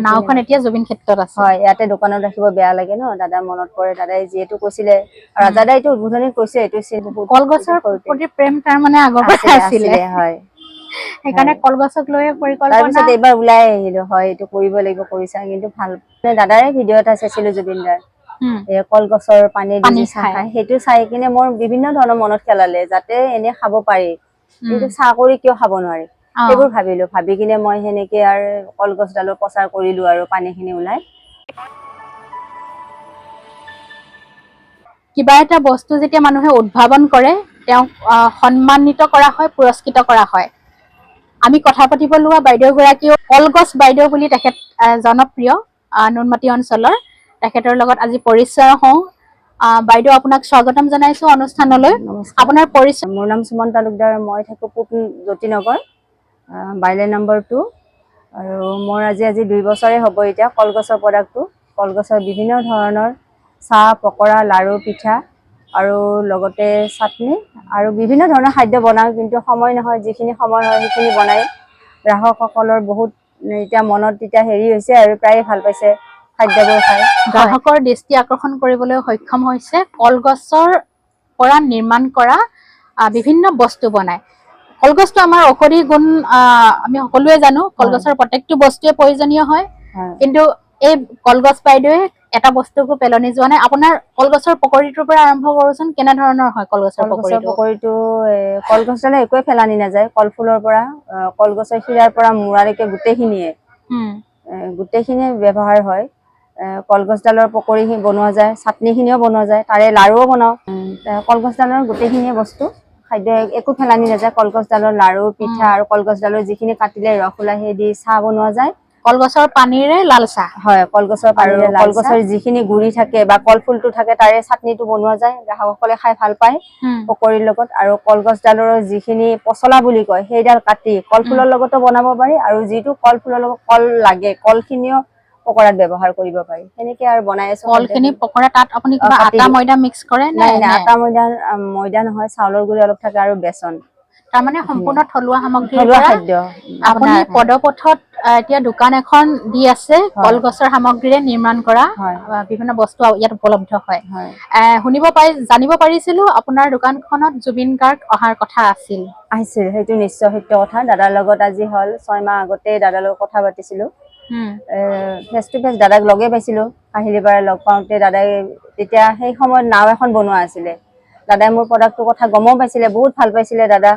নাওখন এতিয়া জুবিন ক্ষেত্ৰত আছে হয় ইয়াতে দোকানত ৰাখিব বেয়া লাগে ন দাদা মনত পৰে দাদাই যিহেতু কৈছিলে ৰাজাদাই এইটো উদ্বোধনী কৈছে এইটো বহুত কলগছৰ প্ৰতি প্ৰেম তাৰ মানে আগৰ পৰা আছিলে হয় সেইকাৰণে কলগছক লৈ পৰিকল্পনা তাৰপিছত এইবাৰ ওলাই আহিলো হয় এইটো কৰিব লাগিব কৰিছা কিন্তু ভাল দাদাৰে ভিডিঅ' এটা চাইছিলো জুবিনদাৰ কলগছৰ পানী দি চাহ খাই সেইটো চাই কিনে মোৰ বিভিন্ন ধৰণৰ মনত পেলালে যাতে এনে খাব পাৰি কিন্তু চাহ কৰি কিয় খাব নোৱাৰি সেইবোৰ ভাবিলো ভাবি কিনে মই সেনেকে আৰু কলগছডালৰ প্ৰচাৰ কৰিলো আৰু পানীখিনি ওলাই কিবা এটা বস্তু যেতিয়া মানুহে উদ্ভাৱন কৰে তেওঁক সন্মানিত কৰা হয় পুৰস্কৃত কৰা হয় আমি কথা পাতিব লোৱা বাইদেউ গৰাকীও কলগছ বাইদেউ বুলি তেখেত জনপ্ৰিয় নুনমাটি অঞ্চলৰ তেখেতৰ লগত আজি পৰিচয় হওঁ বাইদেউ আপোনাক স্বাগতম জনাইছো অনুষ্ঠানলৈ আপোনাৰ পৰিচয় মোৰ নাম সুমন তালুকদাৰ মই থাকো পূব জ্যোতিনগৰ বাইলে নম্বৰ 2 আৰু মোৰ আজি 2 বছৰে হ'ব এতিয়া কলগছৰ প্ৰডাক্টটো কলগছৰ বিভিন্ন ধৰণৰ চাহ পকৰা লাৰু পিঠা আৰু লগতে চাটনি আৰু বিভিন্ন ধৰণৰ খাদ্য বনাওঁ কিন্তু সময় নহয় যিখিনি সময় হয় সেইখিনি বনাই গ্ৰাহকসকলৰ বহুত এতিয়া মনত এতিয়া হেৰি হৈছে আৰু প্ৰায় ভাল পাইছে খাদ্যবোৰ খাই গ্ৰাহকৰ দৃষ্টি আকৰ্ষণ কৰিবলৈ সক্ষম হৈছে কলগছৰ পৰা নিৰ্মাণ কৰা বিভিন্ন বস্তু বনাই কলগছটো আমাৰ ঔষধি গুণ আমি সকলোৱে জানো কলগছৰ প্ৰত্যেকটো বস্তুৱে প্ৰয়োজনীয় হয় কিন্তু এই কলগছ বাইদেৱে এটা বস্তুকো পেলনি যোৱা নাই আপোনাৰ কলগছৰ পকৰিটোৰ পৰা আৰম্ভ কৰোচোন কেনে ধৰণৰ হয় কলগছৰ পকৰিটো কলগছডালে একোৱে পেলানি নাযায় কলফুলৰ পৰা কলগছৰ শিৰাৰ পৰা মূৰালৈকে গোটেইখিনিয়ে ব্যৱহাৰ হয় কলগছডালৰ পকৰি বনোৱা যায় চাটনিখিনিও বনোৱা যায় তাৰে লাৰুও বনাওঁ কলগছডালৰ গোটেইখিনিয়ে বস্তু খাদ্য একো পেলানি নাযায় কলগছডালৰ লাৰু পিঠা আৰু কলগছডালৰ যিখিনি কাটিলে ৰস ওলাই সেই দি চাহ বনোৱা যায় কলগছৰ পানীৰে লাল চাহ হয় কলগছৰ পানীৰে কলগছৰ যিখিনি গুৰি থাকে বা কলফুলটো থাকে তাৰে চাটনিটো বনোৱা যায় গ্ৰাহকসকলে খাই ভাল পায় পকৰিৰ লগত আৰু কলগছডালৰ যিখিনি পচলা বুলি কয় সেইডাল কাটি কলফুলৰ লগতো বনাব পাৰি আৰু যিটো কলফুলৰ লগত কল লাগে কলখিনিও পকৰাত ব্যৱহাৰ কৰিব পাৰি সেনেকে আৰু বনাই আছো কলখিনি পকৰা তাত আপুনি কিবা আটা ময়দা মিক্স কৰে নে আটা ময়দা নহয় চাউলৰ গুৰি অলপ থাকে আৰু বেচন তাৰমানে সম্পূৰ্ণ থলুৱা সামগ্ৰীৰ থলুৱা পৰা খাদ্য আপুনি পদপথত এতিয়া দোকান এখন দি আছে কলগছৰ সামগ্ৰীৰে নিৰ্মাণ কৰা বিভিন্ন বস্তু ইয়াত উপলব্ধ হয় জানিব পাৰিছিলো আপোনাৰ দোকানখনত জুবিন গাৰ্গ অহাৰ কথা আছিল সেইটো নিশ্চয় সত্য কথা দাদাৰ লগত আজি হল 6 মাহ আগতে দাদাৰ লগত কথা পাতিছিলো ফেচ টু ফেচ দাদাক লগে পাইছিলো কাহিলীপাৰা লগ পাওঁতে দাদাই তেতিয়া সেই সময়ত নাও এখন বনোৱা আছিলে দাদাই মোৰ প্ৰডাক্টটোৰ কথা গমো পাইছিলে বহুত ভাল পাইছিলে দাদা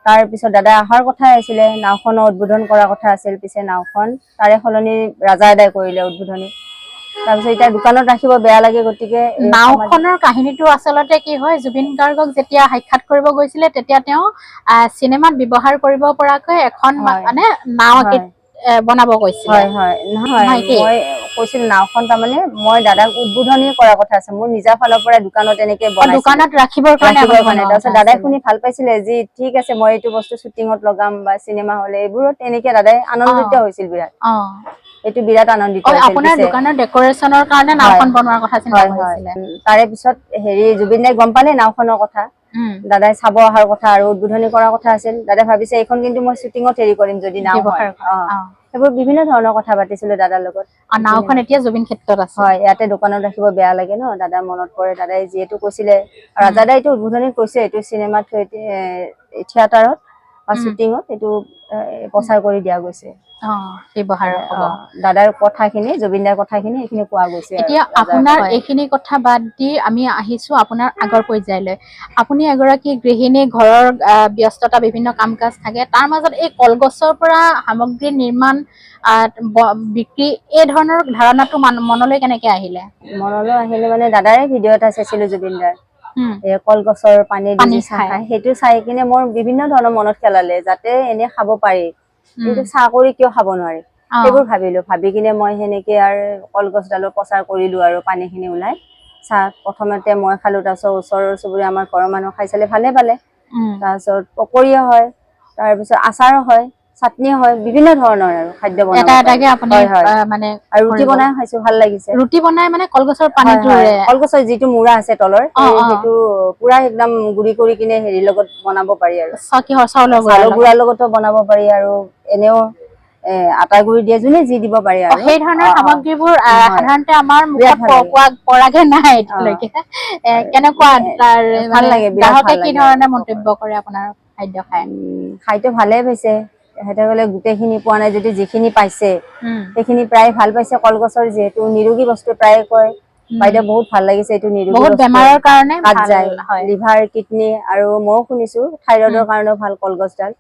তাৰ পিছত দাদা অহাৰ কথাই আছিলে নাওখনৰ উদ্বোধন কৰাৰ কথা আছিল পিছে নাওখন তাৰে সলনি ৰাজা আদায় কৰিলে উদ্বোধনী তাৰপিছত এতিয়া দোকানত ৰাখিব বেয়া লাগে গতিকে নাওখনৰ কাহিনীটো আচলতে কি হয় জুবিন গাৰ্গক যেতিয়া সাক্ষাৎ কৰিব গৈছিলে তেতিয়া তেওঁ চিনেমাত ব্যৱহাৰ কৰিব পৰাকৈ এখন মানে নাও বনাব কৈছিল নহয় মই কৈছিল নাওখন তাৰমানে মই দাদাক উদ্বোধনী কৰাৰ কথা আছে মোৰ নিজৰ ফালৰ পৰা দোকানত এনেকে দোকানত ৰাখিবৰ কাৰণে তাৰপিছত দাদাই শুনি ভাল পাইছিলে যি ঠিক আছে মই এইটো বস্তু শ্বুটিঙত লগাম বা চিনেমা হলে এইবোৰত এনেকে দাদাই আনন্দিত হৈছিল বিৰাট এইটো বিৰাট আনন্দিত আপোনাৰ দোকানৰ ডেকোৰেশ্যনৰ কাৰণে নাওখন বনোৱাৰ কথা চিন্তা কৰিছিলে তাৰে পিছত জুবিন দাই গম পালে নাওখনৰ কথা দাদাই চাব অহাৰ কথা আৰু উদ্বোধনী কৰাৰ কথা আছিল দাদাই ভাবিছে এইখন কিন্তু মই শ্বুটিঙত হেৰি কৰিম যদি নাও হয় সেইবোৰ বিভিন্ন ধৰণৰ কথা পাতিছিলো দাদাৰ লগত নাওখন এতিয়া জুবিন ক্ষেত্ৰত আছে হয় ইয়াতে দোকানত ৰাখিব বেয়া লাগে ন দাদা মনত পৰে দাদাই যিহেতু কৈছিলে ৰাজাদাই এইটো উদ্বোধনী কৈছে এইটো চিনেমাত থিয়েটাৰত বা শ্বুটিঙত এইটো প্ৰচাৰ কৰি দিয়া গৈছে দাদাৰ কথাখিনি জুবিনদাৰ কথাখিনি এইখিনি কোৱা গৈছে এতিয়া আপোনাৰ এইখিনি কথা বাদ দি আমি আহিছো আপোনাৰ আগৰ পৰ্যায়লৈ আপুনি এগৰাকী গৃহিণী ঘৰৰ ব্যস্ততা বিভিন্ন কাম কাজ থাকে তাৰ মাজত এই কলগছৰ পৰা সামগ্ৰী নিৰ্মাণ বিক্ৰী এই ধৰণৰ ধাৰণাটো মনলৈ কেনেকে আহিলে মানে দাদাৰে ভিডিঅ' এটা চাইছিলো জুবিনদাৰ কলগছৰ পানী দি চাহ খাই সেইটো চাই কিনে মোৰ বিভিন্ন ধৰণৰ মনত পেলালে যাতে এনে খাব পাৰি কিন্তু চাহ কৰি কিয় খাব নোৱাৰি সেইবোৰ ভাবিলো ভাবি কিনে মই সেনেকে আৰু কলগছডালৰ প্ৰচাৰ কৰিলো আৰু পানীখিনি ওলাই চাহ প্ৰথমতে মই খালো তাৰপিছত ওচৰৰ চুবুৰীয়া আমাৰ ঘৰৰ মানুহ খাই চালে ভালে পালে তাৰপিছত পকৰীও হয় তাৰপিছত আচাৰো হয় চাটনি হয় বিভিন্ন ধৰণৰ আৰু খাদ্য মানে আৰু ৰুটি বনাই খাইছো ভাল লাগিছে ৰুটি বনাই মানে কলগছৰ পানীটোৰে কলগছৰ যিটো মূৰা আছে তলৰ সেইটো পুৰা একদম গুৰি কৰি কিনে হেৰিৰ লগত বনাব পাৰি আৰু চাউলৰ গুড়াৰ লগতো বনাব পাৰি আৰু এনেও আটা গুৰি দিয়ে, যোনে যি দিব পাৰি আৰু সেই ধৰণৰ সামগ্ৰীবোৰ সাধাৰণতে আমাৰ মুখত পৰাগে নাই এতিয়ালৈকে। কেনেকুৱা তাৰ ভাল লাগে, গ্ৰাহকে কি ধৰণে মন্তব্য কৰে আপোনাৰ খাদ্য খাই? খাইতো ভালে পাইছে, সিহঁতে বোলে গোটেইখিনি পোৱা নাই যদি যিখিনি পাইছে সেইখিনি প্ৰায় ভাল পাইছে। কলগছৰ যিহেতু নিৰোগী বস্তু প্ৰায়ে কয় বাইদেউ বহুত ভাল লাগিছে, এইটো নিৰোগী বহুত বেমাৰৰ কাৰণে কাট যায়, লিভাৰ কিডনী আৰু মইও শুনিছো থাইৰয়ডৰ কাৰণেও ভাল কলগছডাল।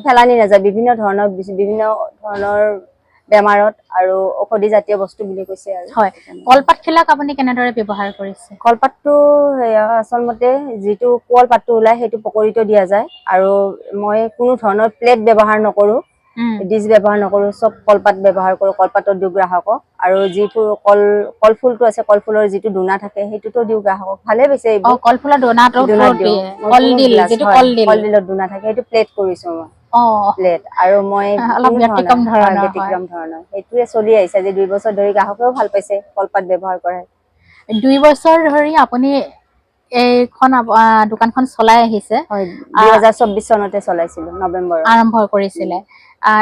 ফেলানি নাযায়, বিভিন্ন ধৰণৰ বেমাৰত আৰু ঔষধি জাতীয় বস্তু বুলি কৈছে আৰু। হয়, কলপাত খিলাক আপুনি কেনেদৰে ব্যৱহাৰ কৰিছে? কলপাতটো আচলতে যিটো কলপাতটো ওলাই সেইটো পকৰিটো দিয়া যায়, আৰু মই কোনো ধৰণৰ প্লেট ব্যৱহাৰ নকৰো, ডিছ ব্যৱহাৰ নকৰো, চব কলপাত ব্যৱহাৰ কৰো। কলপাতত দিওঁ গ্ৰাহকক, আৰু যিটো কলফুলটো আছে কলফুলৰ যিটো দোনা থাকে সেইটোতো দিওঁ গ্ৰাহকক। ভালে পাইছে এইবোৰ। কলফুলৰ দোনাটো দিওঁ, কলডিলৰ দোনা থাকে সেইটো প্লেট কৰিছো মই। প্লেট আৰু মই অলপ ব্যতিক্ৰম ধৰণৰ সেইটোৱে চলি আহিছে আজি 2 বছৰ ধৰি, গ্ৰাহকেও ভাল পাইছে কলপাত ব্যৱহাৰ কৰে। 2 বছৰ ধৰি আপুনি এইখন দোকানখন চলাই আহিছে? হয়, 2024 চনতে চলাইছিলো, নৱেম্বৰত আৰম্ভ কৰিছিলে।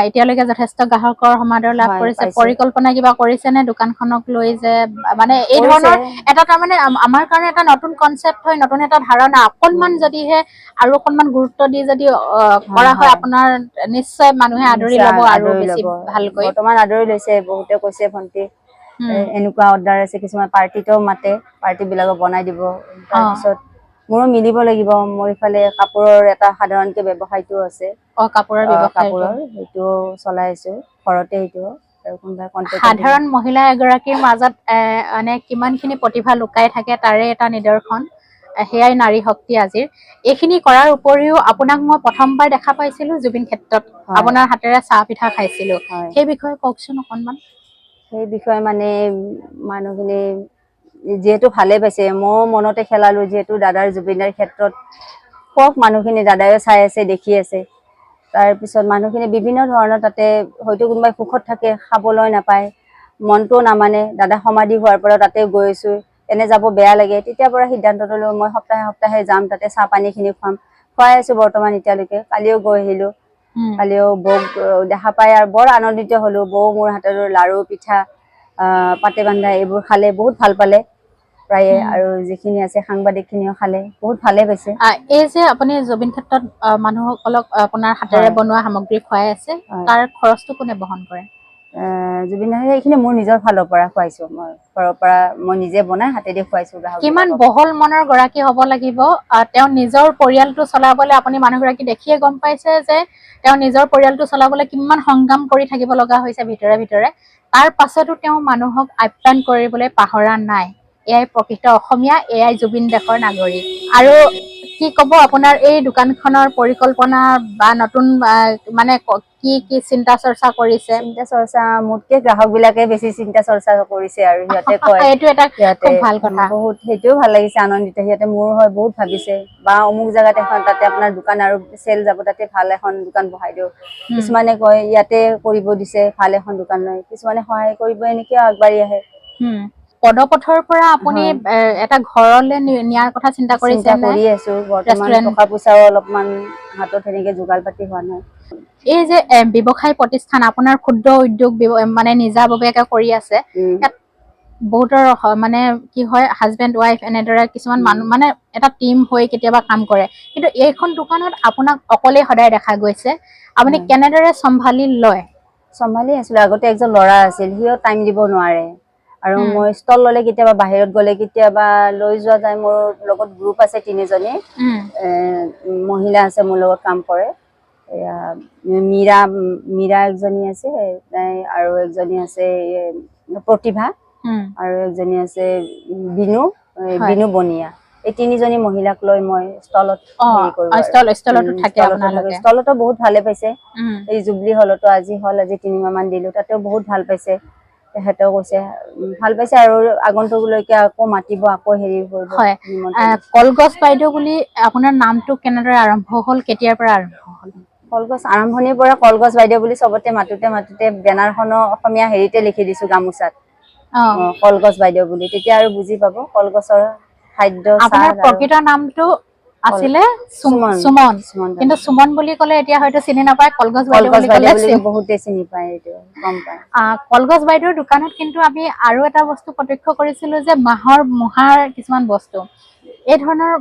এতিয়ালৈকে যথেষ্ট গ্ৰাহকৰ সমাদৰ লাভ কৰিছে। পাইছো। পৰিকল্পনা কিবা কৰিছে নে দোকানখনক লৈ, যে মানে এই কৰিছে। ধৰণৰ এটা তাৰমানে আমাৰ কাৰণে এটা নতুন কনচেপ্ট হয়, নতুন এটা ধাৰণা। অকনমান যদিহে আৰু অকনমান গুৰুত্ব দি যদি কৰা হয় আপোনাৰ নিশ্চয় মানুহে আদৰি ল'ব আৰু আদৰি বেছি ল'ব। ভালকৈ। বৰ্তমান আদৰি লৈছে, বহুতে কৈছে ভন্টি এনেকুৱা অৰ্ডাৰ আছে, কিছুমান পাৰ্টিতেও মাতে, পাৰ্টি বিলাকক বনাই দিব। তাৰপিছত মোৰো মিলিব লাগিব, মোৰ ইফালে কাপোৰৰ এটা সাধাৰণকে ব্যৱসায়টো আছে। কাপোৰৰ ব্যৱসায়টো সেইটো চলাই আছো ঘৰতে, সেইটো আৰু কোনোবাই কন্টেক্ট আহিলে। সাধাৰণ মহিলা এগৰাকীৰ মাজত কিমানখিনি প্ৰতিভা লুকাই থাকে তাৰে এটা নিদৰ্শন। সেয়াই নাৰী শক্তি আজিৰ। এইখিনি কৰাৰ উপৰিও আপোনাক মই প্ৰথমবাৰ দেখা পাইছিলো জুবিন ক্ষেত্ৰত, আপোনাৰ হাতেৰে চাহ পিঠা খাইছিলো। সেই বিষয়ে কওকচোন অকনমান। সেই বিষয়ে মানে মানুহখিনি যিহেতু ভালে পাইছে, ময়ো মনতে খেলালো, যিহেতু দাদাৰ জুবিনদাৰ ক্ষেত্ৰত কওক মানুহখিনি, দাদাইও চাই আছে, দেখি আছে। তাৰপিছত মানুহখিনি বিভিন্ন ধৰণৰ, তাতে হয়তো কোনোবাই সুখত থাকে, খাবলৈ নাপায়, মনটোও নামানে। দাদা সমাধি হোৱাৰ পৰা তাতে গৈছো, এনে যাব বেয়া লাগে। তেতিয়াৰ পৰা সিদ্ধান্তটো লৈ মই সপ্তাহে সপ্তাহে যাম, তাতে চাহ পানী খিনি খুৱাম, খুৱাই আছো বৰ্তমান এতিয়ালৈকে। কালিও গৈ আহিলো, কালিও বৌক দেখা পাই আৰু বৰ আনন্দিত হলো। বৌ মোৰ হাতৰ লাৰু, পিঠা, পাতে বান্ধা এইবোৰ খালে, বহুত ভাল পালে প্ৰায়ে, আৰু যিখিনি আছে সাংবাদিক খিনিও খালে, বহুত ভালে পাইছে। এই যে আপুনি জুবিন ক্ষেত্ৰত মানুহসকলক আপোনাৰ হাতেৰে বনোৱা সামগ্ৰী খুৱাই আছে, তাৰ খৰচটো কোনে বহন কৰে? জুবিন দাৰ এইখিনি মোৰ নিজৰ ফালৰ পৰা খুৱাইছো, মই ঘৰৰ পৰা মই নিজে বনাই হাতেদি খুৱাইছো। কিমান বহল মনৰ গৰাকী হ'ব লাগিব তেওঁ নিজৰ পৰিয়ালটো চলাবলৈ? আপুনি মানুহগৰাকী দেখিয়ে গম পাইছে যে তেওঁ নিজৰ পৰিয়ালটো চলাবলৈ কিমান সংগ্ৰাম কৰি থাকিব লগা হৈছে ভিতৰে ভিতৰে। তাৰ পাছতো তেওঁ মানুহক আপ্যায়ন কৰিবলৈ পাহৰা নাই। এয়াই প্ৰকৃত অসমীয়া, এয়াই জুবিন দেশৰ নাগৰিক। আৰু কি ক'ব আপোনাৰ এই দোকানখনৰ পৰিকল্পনা বা নতুন মানে কি চিন্তা চৰ্চা কৰিছে? চিন্তা চৰ্চা মোতকে গ্ৰাহক বিলাকে বেছি চিন্তা চৰ্চা কৰিছে, আৰু সিহঁতে কয়, এইটো এটা খুব ভাল কথা। বহুত সেইটোও ভাল লাগিছে, আনন্দিত। সিহঁতে মোৰ হয় বহুত ভাবিছে, বা অমুক জেগাত এখন তাতে আপোনাৰ দোকান আৰু চেল যাব, তাতে ভাল এখন দোকান বহাই দিওঁ। কিছুমানে কয় ইয়াতে কৰিব দিছে, ভাল এখন দোকান নাই, কিছুমানে সহায় কৰিব এনেকেও আগবাঢ়ি আহে। পদপথৰ পৰা আপুনি এটা ঘৰলৈ নিয়াৰ কথা চিন্তা কৰিছে নে? কৰি আছো, বৰ্তমান টকা পইচাও অলপমান হাতত সেনেকে যোগাৰ পাতি হোৱা নাই। এই যে ব্যৱসায় প্ৰতিষ্ঠান আপোনাৰ ক্ষুদ্ৰ উদ্যোগ মানে নিজাববীয়াকে কৰি আছে, ইয়াত বহুতৰ মানে কি হয়, হাজবেণ্ড ৱাইফ এনেদৰে কিছুমান মানুহ মানে এটা টিম হৈ কেতিয়াবা কাম কৰে, কিন্তু এইখন দোকানত আপোনাক অকলে সদায় দেখা গৈছে। আপুনি কেনেদৰে চম্ভালি লয়? চম্ভালি আছিলো, আগতে একজন ল'ৰা আছিল, সিও টাইম দিব নোৱাৰে। আৰু মই ষ্টল ললে কেতিয়াবা বাহিৰত গলে কেতিয়াবা লৈ যোৱা যায়। মোৰ লগত গ্ৰুপ আছে 3জনী মহিলা আছে, মোৰ লগত কাম কৰে। এয়া মীৰা একজনী আছে, আৰু একজনী আছে প্ৰতিভা, আৰু একজনী আছে বিনু বনিয়া। এই 3জনী মহিলাক লৈ মই ষ্টলতো ষ্টলতো বহুত ভালে পাইছে। এই জুবলি হলতো আজি 3 মাহ মান দিলো, তাতেও বহুত ভাল পাইছে। তেখেতেও কৈছে ভাল পাইছে, আৰু আগন্তুকলৈকে আকৌ মাতিব, আকৌ হেৰি কৰিব। কলগছ বাইদেউ বুলি আপোনাৰ নামটো কেনেদৰে আৰম্ভ হল, কেতিয়াৰ পৰা আৰম্ভ হল? কলগছ আৰম্ভণিৰ পৰা কলগছ বাইদেউ বুলি চবতে মাতোতে বেনাৰখনো অসমীয়া হেৰিতে লিখি দিছো, গামোচাত কলগছ বাইদেউ বুলি। তেতিয়া আৰু বুজি পাব কলগছৰ খাদ্য, আপোনাৰ প্ৰকৃত নামটো আছিলে সুমন সুমন সুমন কিন্তু সুমন বুলি ক'লে এতিয়া হয়তো চিনি নাপায় কলগছ বাইদেউ কলগছ বুলি বাইদেউ ক'লে বুলি বহুতে চিনি পায় এইটো গম পায় কলগছ বাইদেউৰ দোকানত কিন্তু আমি আৰু এটা বস্তু প্ৰত্যক্ষ কৰিছিলো যে বাঁহৰ মুহাৰ কিছুমান বস্তু এই ধৰণৰ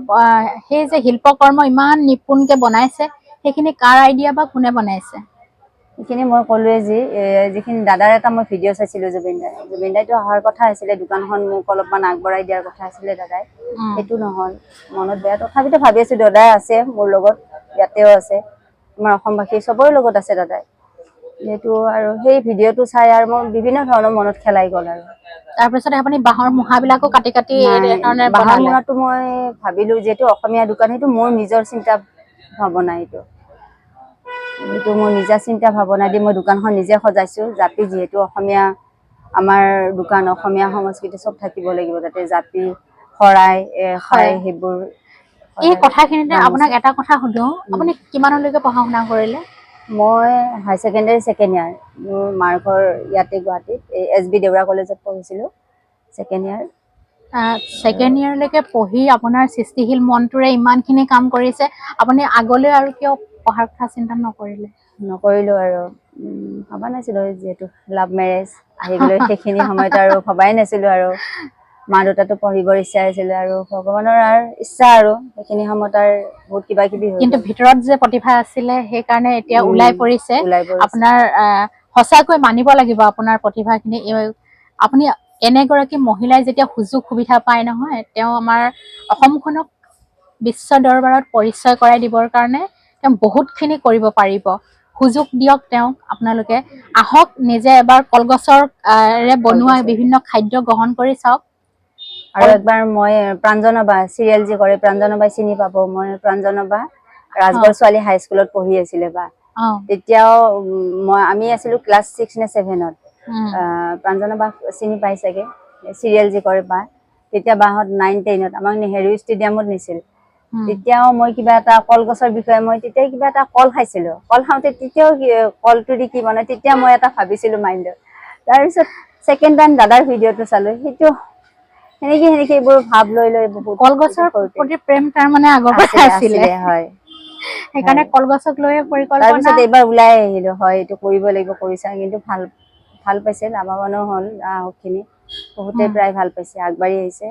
সেই যে শিল্পকৰ্ম ইমান নিপুণকে বনাইছে সেইখিনি কাৰ আইডিয়া বা কোনে বনাইছে এইখিনি মই ক'লোৱে যিখিনি দাদাৰ এটা মই ভিডিঅ' চাইছিলো জুবিন দাইটো অহাৰ কথা আছিলে দোকানখন মোক অলপমান আগবঢ়াই দিয়াৰ কথা আছিলে দাদাই সেইটো নহ'ল মনত বেয়া তথাপিতো ভাবি আছো দাদাই আছে মোৰ লগত ইয়াতেও আছে আমাৰ অসমবাসী চবৰে লগত আছে দাদাই সেইটো আৰু সেই ভিডিঅ'টো চাই আৰু মোৰ বিভিন্ন ধৰণৰ মনত খেলাই গ'ল আৰু তাৰপিছত আপুনি বাঁহৰ মুহাবিলাকো কাটি কাটি এইধৰণে বাঁহৰ বনালে মুঢ়াটো মই ভাবিলো যিহেতু অসমীয়া দোকান সেইটো মোৰ নিজৰ চিন্তা ভাৱনা এইটো মোৰ নিজা চিন্তা ভাৱনা দি মই দোকানখন নিজে সজাইছো জাপি যিহেতু অসমীয়া আমাৰ দোকান অসমীয়া সংস্কৃতি চব থাকিব লাগিব তাতে জাপি শৰাই সেইবোৰ এই কথাখিনিতে আপোনাক এটা কথা সুধো আপুনি কিমানলৈকে পঢ়া শুনা কৰিলে মই হাই ছেকেণ্ডাৰী ছেকেণ্ড ইয়াৰ মোৰ মাৰ ঘৰ ইয়াতে গুৱাহাটীত SB দেউৰা কলেজত পঢ়িছিলো ছেকেণ্ড ইয়াৰ ছেকেণ্ড ইয়াৰলৈকে পঢ়ি আপোনাৰ সৃষ্টিশীল মনটোৰে ইমানখিনি কাম কৰিছে আপুনি আগলৈ আৰু কিয় পঢ়াৰ কথা চিন্তা নকৰিলো আৰু ভবা নাছিলো যিহেতু লাভ মেৰেজ আহি গ'লে সেইখিনি সময়ত আৰু ভবাই নাছিলো আৰু মা দেউতাতো পঢ়িবৰ ইচ্ছা আছিলে আৰু ভগৱানৰ আৰু ইচ্ছা আৰু সেইখিনি সময়ত আৰু বহুত কিবা কিবি কিন্তু ভিতৰত যে প্ৰতিভা আছিলে সেইকাৰণে এতিয়া ওলাই পৰিছে আপোনাৰ সঁচাকৈ মানিব লাগিব আপোনাৰ প্ৰতিভাখিনি আপুনি এনেগৰাকী মহিলাই যেতিয়া সুযোগ সুবিধা পায় নহয় তেওঁ আমাৰ অসমখনক বিশ্ব দৰবাৰত পৰিচয় কৰাই দিবৰ কাৰণে তেওঁ বহুতখিনি কৰিব পাৰিব সুযোগ দিয়ক তেওঁক আপোনালোকে আহক নিজে এবাৰ কলগছৰ বনোৱা বিভিন্ন খাদ্য গ্ৰহণ কৰি চাওক আৰু একবাৰ মই প্ৰাঞ্জনবা চিৰিয়েল যি কৰে প্ৰাঞ্জনবাই চিনি পাব মই প্ৰাঞ্জনবা ৰাজগড় ছোৱালী হাই স্কুলত পঢ়ি আছিলে বা তেতিয়াও আমি আছিলো ক্লাছ 6 নে 7ত প্ৰাঞ্জনবা চিনি পাই চাগে চিৰিয়েল যি কৰে বা তেতিয়া বাহঁত 9-10ত আমাক নেহেৰু ষ্টেডিয়ামত নিছিল তেতিয়াও মই কিবা এটা কলগছৰ বিষয়ে মই তেতিয়া কিবা এটা কল খাইছিলো কল খাওঁতে তেতিয়াও কলটো দি কি বনাই তেতিয়া মই এটা ভাবিছিলো মাইণ্ডত তাৰপিছত ছেকেণ্ড টাইম দাদাৰ ভিডিঅ'টো চালো সেইটো সেনেকে এইবোৰ ভাব লৈ বহুত কলগছৰ প্ৰতি প্ৰেম তাৰ মানে আগৰ পৰা আছিলে হয় সেইকাৰণে কলগছক লৈ পৰিকল্পনা তাৰপিছত এবাৰ ওলাই আহিলো হয় এইটো কৰিব লাগিব কৰিছা কিন্তু ভাল পাইছে লাভৱানো হ'ল খিনি বহুতে প্ৰায় ভাল পাইছে আগবাঢ়ি আহিছে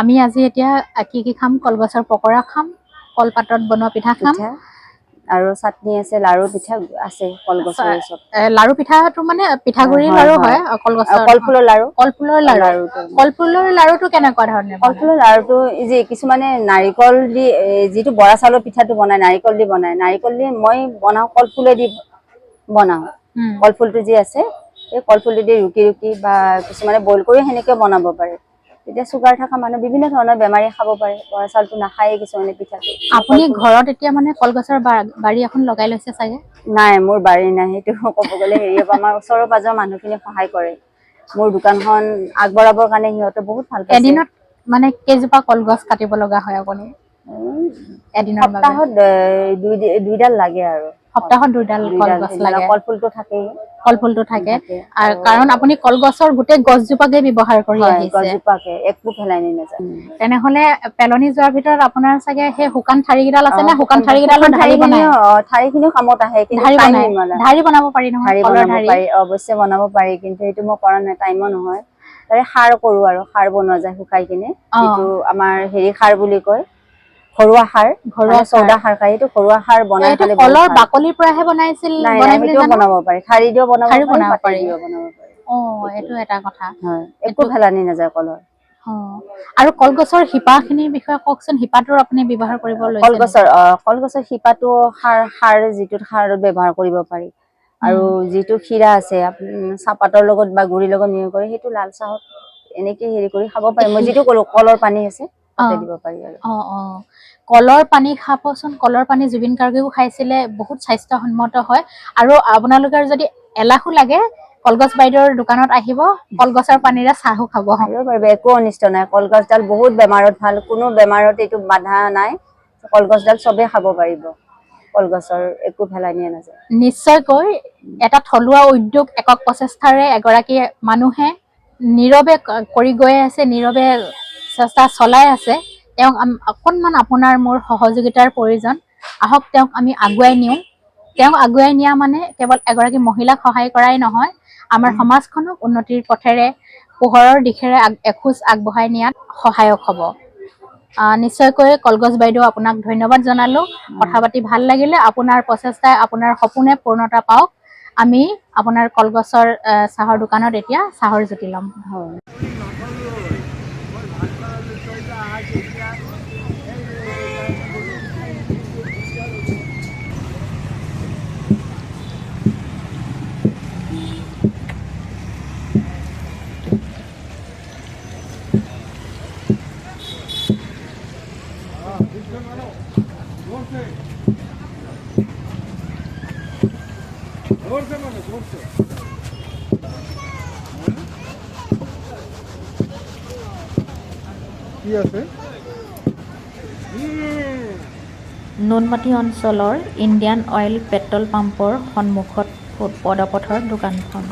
আমি আজি এতিয়া কি খাম কলগছৰ পকৰা খাম কলপাতত বনোৱা পিঠা খাম আৰু চাটনি আছে লাৰু পিঠা আছে কলগছৰ ওচৰত লাৰু পিঠাটো মানে পিঠাগুৰি লাৰু হয় কলগছৰ কলফুলৰ লাৰুটো কেনেকুৱা ধৰণে কলফুলৰ লাৰুটো যে কিছুমানে নাৰিকল দি যিটো বৰা চাউলৰ পিঠাটো বনাই নাৰিকল দি বনাই নাৰিকল দি মই বনাও কলফুলেদি বনাও কলফুলটো যি আছে এই কলফুলটো দি ৰুকি বা কিছুমানে বইল কৰি সেনেকে বনাব পাৰে তেতিয়া চুগাৰ থকা মানুহ বিভিন্ন ধৰণৰ বেমাৰী খাব পাৰে বৰা চাউলটো নাখায় কিছুমানে পিঠাটো আপুনি ঘৰত এতিয়া মানে কলগছৰ বাৰী এখন লগাই লৈছে চাগে নাই মোৰ বাৰী নাই সেইটো ক'ব গ'লে আমাৰ ওচৰৰ পাজৰৰ মানুহখিনি সহায় কৰে মোৰ দোকানখন আগবঢ়াবৰ কাৰণে সিহঁতে বহুত ভাল পাইছে এদিনত মানে কেইজোপা কলগছ কাটিব লগা হয় আপুনি এদিনৰ সপ্তাহত দুইডাল লাগে আৰু সপ্তাহত দুইডাল কলগছ লাগে কলফুলটো থাকে আৰু কাৰণ আপুনি কলগছৰ গোটেই গছজোপাকে ব্যৱহাৰ কৰি আহিছে গছজোপাকে একো পেলাই নাযায় তেনেহলে পেলনি যোৱাৰ ভিতৰত আপোনাৰ চাগে সেই শুকান ঠাৰিকেইডাল আছে নে শুকান ঠাৰিকেইডালৰ ঠাৰিখিনিও কামত আহে কিন্তু ঢাৰি বনাব পাৰি নহয় কলৰ ঢাৰি অৱশ্যে বনাব পাৰি কিন্তু সেইটো মই কৰা নাই টাইমো নহয় তাৰে সাৰ কৰো আৰু সাৰ বনোৱা যায় শুকাই কিনে যিটো আমাৰ সাৰ বুলি কয় ঘৰুৱা সাৰ চৌদা সাৰ খাই সেইটো ঘৰুৱা সাৰ বনাই খালে কলৰ বাকলিৰ পৰাহে বনাইছিল বনাব পাৰি ঠাৰি দিও বনাব পাৰি এইটো এটা কথা একো পেলনি নাযায় কলৰ আৰু কলগছৰ শিপাখিনিৰ বিষয়ে কওকচোন শিপাটোৰ আপুনি ব্যৱহাৰ কৰিব লৈছে কলগছৰ শিপাটো সাৰ যিটো সাৰত ব্যৱহাৰ কৰিব পাৰি আৰু যিটো ক্ষীৰা আছে চাহপাতৰ লগত বা গুৰিৰ লগত মিহলি কৰি সেইটো লাল চাহত এনেকে কৰি খাব পাৰি মই যিটো ক'লো কলৰ পানী আছে তাতে দিব পাৰি আৰু কলৰ পানী খাবচোন কলৰ পানী জুবিন গাৰ্গেও খাইছিলে বহুত স্বাস্থ্যসন্মত হয় আৰু আপোনালোকৰ যদি এলাহো লাগে কলগছ বাইদেউৰ দোকানত আহিব কলগছৰ পানীৰে চাহো খাব পাৰিব একো অনিষ্ট নাই কলগছডাল বহুত বেমাৰত ভাল কোনো বেমাৰত এইটো বাধা নাই কলগছডাল চবে খাব পাৰিব কলগছৰ একো পেলনি নাযায় নিশ্চয়কৈ এটা থলুৱা উদ্যোগ একক প্ৰচেষ্টাৰে এগৰাকী মানুহে নীৰৱে কৰি গৈ আছে নীৰৱে চেষ্টা চলাই আছে তেওঁক অকণমান আপোনাৰ মোৰ সহযোগিতাৰ প্ৰয়োজন। আহক তেওঁক আমি আগুৱাই নিওঁ। তেওঁক আগুৱাই নিয়া মানে কেৱল এগৰাকী মহিলাক সহায় কৰাই নহয়, আমাৰ সমাজখনক উন্নতিৰ পথেৰে পোহৰৰ দিশেৰে এখোজ আগবঢ়াই নিয়াত সহায়ক হ'ব। নিশ্চয়কৈ কলগছ বাইদেউ আপোনাক ধন্যবাদ জনালোঁ। কথা পাতি ভাল লাগিলে। আপোনাৰ প্ৰচেষ্টাই আপোনাৰ সপোনে পূৰ্ণতা পাওক। আমি আপোনাৰ কলগছৰ চাহৰ দোকানত এতিয়া চাহৰ জুতি ল'ম। হয়। নুনমাটি অঞ্চলৰ ইণ্ডিয়ান অইল পেট্ৰল পাম্পৰ সন্মুখত পদপথৰ দোকানখন।